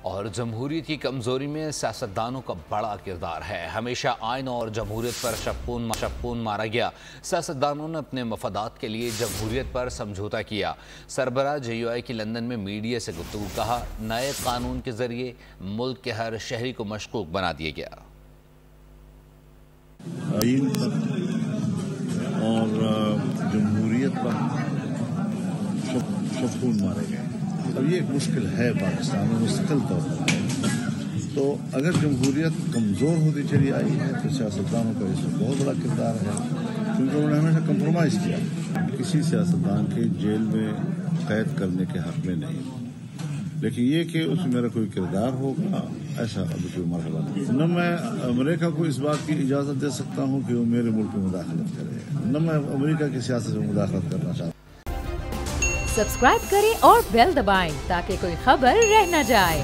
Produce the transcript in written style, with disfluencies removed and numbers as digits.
اور جمہوریت کی کمزوری میں سیاستدانوں کا بڑا کردار ہے۔ ہمیشہ آئین اور جمہوریت پر شپون مارا گیا۔ سیاستدانوں نے اپنے مفادات کے لیے جمہوریت پر سمجھوتا کیا۔ سربراہ JUI کی لندن میں میڈیا سے گفتگو کہا، نئے قانون کے ذریعے ملک کے ہر شہری کو مشکوک بنا دیا گیا۔ آئین پر اور جمہوریت پر شپون مارے گئے۔ اب یہ ایک مشکل ہے پاکستان میں مستقل طور پر، تو اگر جمہوریت کمزور ہوتی چلی آئی ہے تو سیاستدانوں کا اس میں بہت بڑا کردار ہے، کیونکہ انہوں نے ہمیشہ کمپرومائز کیا۔ کسی سیاستدان کے جیل میں قید کرنے کے حق میں نہیں، لیکن یہ کہ اس میں میرا کوئی کردار ہوگا، ایسا ابھی کوئی مرحلہ نہیں۔ نہ میں امریکہ کو اس بات کی اجازت دے سکتا ہوں کہ وہ میرے ملک میں مداخلت کرے، نہ میں امریکہ کی سیاست میں مداخلت کرنا چاہتا ہوں۔ سبسکرائب کریں اور بیل دبائیں تاکہ کوئی خبر رہ نہ جائے۔